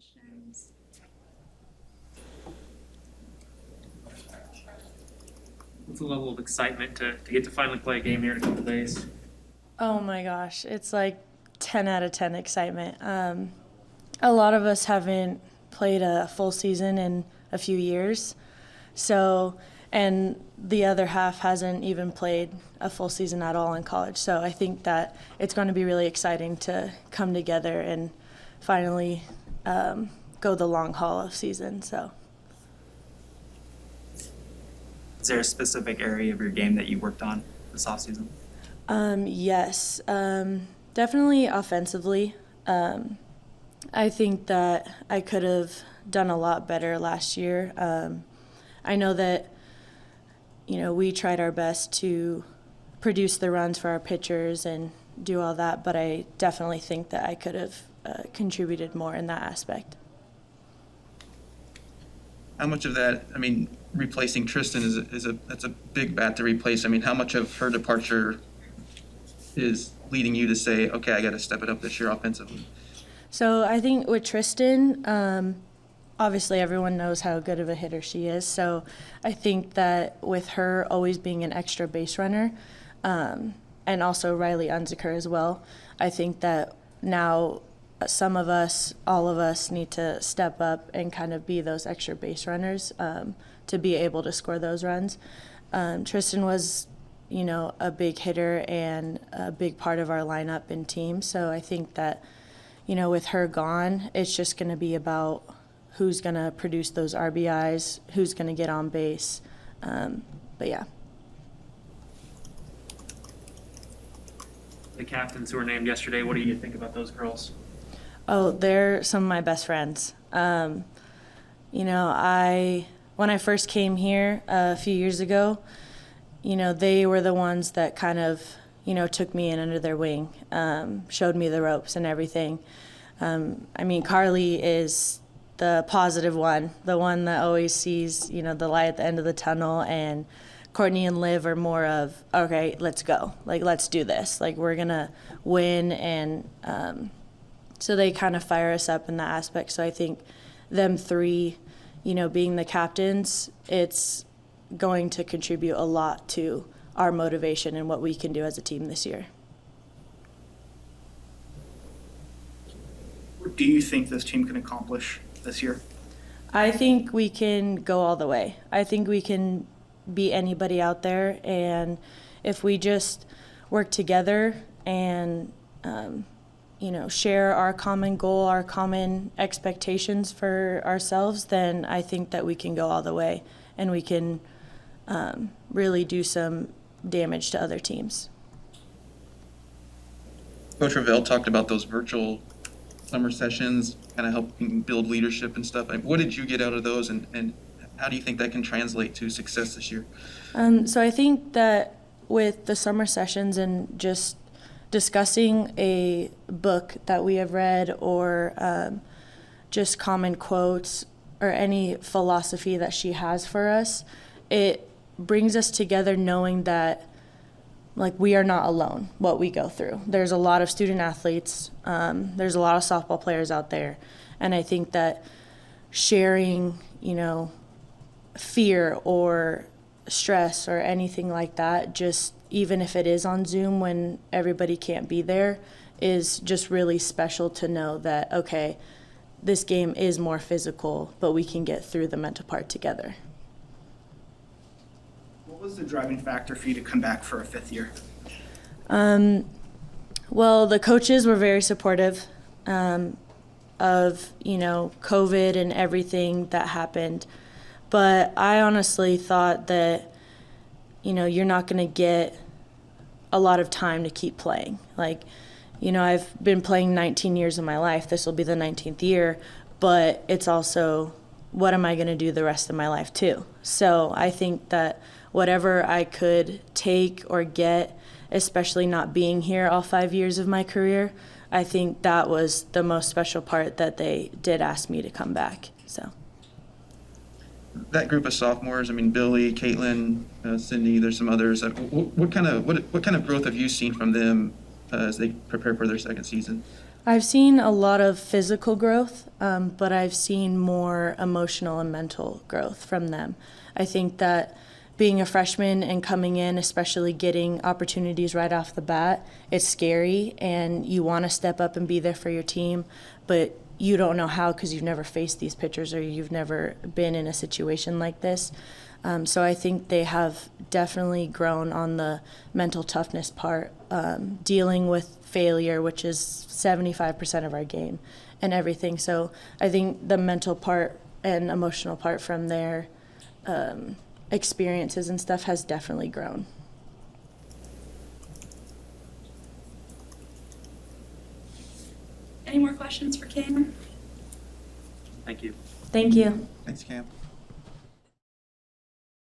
questions? What's the level of excitement to get to finally play a game here in a couple days? Oh my gosh, it's like 10 out of 10 excitement. A lot of us haven't played a full season in a few years. So, and the other half hasn't even played a full season at all in college. So I think that it's going to be really exciting to come together and finally go the long haul of season. So. Is there a specific area of your game that you worked on this offseason? Yes, definitely offensively. I think that I could have done a lot better last year. I know that, we tried our best to produce the runs for our pitchers and do all that, but I definitely think that I could have contributed more in that aspect. How much of that, replacing Tristan that's a big bat to replace. How much of her departure is leading you to say, okay, I got to step it up this year offensively? So I think with Tristan, obviously everyone knows how good of a hitter she is. So I think that with her always being an extra base runner, and also Riley Unziker as well, I think that now some of us, all of us, need to step up and kind of be those extra base runners to be able to score those runs. Tristan was, a big hitter and a big part of our lineup and team. So I think that, with her gone, it's just going to be about who's going to produce those RBIs, who's going to get on base. But yeah. The captains who were named yesterday, what do you think about those girls? Oh, they're some of my best friends. When I first came here a few years ago, they were the ones that kind of, took me in under their wing, showed me the ropes and everything. Carly is the positive one, the one that always sees, the light at the end of the tunnel, and Courtney and Liv are more of, okay, let's go. Let's do this. We're going to win, and so they kind of fire us up in that aspect. So I think them three, being the captains, it's going to contribute a lot to our motivation and what we can do as a team this year. What do you think this team can accomplish this year? I think we can go all the way. I think we can beat anybody out there, and if we just work together and share our common goal, our common expectations for ourselves, then I think that we can go all the way and we can really do some damage to other teams. Coach Ravel talked about those virtual summer sessions, kind of helping build leadership and stuff. What did you get out of those, and how do you think that can translate to success this year? So I think that with the summer sessions and just discussing a book that we have read, or just common quotes or any philosophy that she has for us, it brings us together knowing that we are not alone what we go through. There's a lot of student athletes, there's a lot of softball players out there, and I think that sharing, fear or stress or anything like that, just even if it is on Zoom when everybody can't be there, is just really special to know that, okay, this game is more physical, but we can get through the mental part together. What was the driving factor for you to come back for a fifth year? Well, the coaches were very supportive of, COVID and everything that happened. But I honestly thought that, you're not going to get a lot of time to keep playing. I've been playing 19 years of my life. This will be the 19th year. But it's also, what am I going to do the rest of my life too? So I think that whatever I could take or get, especially not being here all 5 years of my career, I think that was the most special part, that they did ask me to come back. So. That group of sophomores, Billy, Caitlin, Cindy, there's some others. What kind of growth have you seen from them as they prepare for their second season? I've seen a lot of physical growth, but I've seen more emotional and mental growth from them. I think that being a freshman and coming in, especially getting opportunities right off the bat, it's scary and you want to step up and be there for your team, but you don't know how because you've never faced these pitchers or you've never been in a situation like this. So I think they have definitely grown on the mental toughness part, dealing with failure, which is 75% of our game, and everything. So I think the mental part and emotional part from their experiences and stuff has definitely grown. Any more questions for Cam? Thank you. Thank you. Thanks, Cam.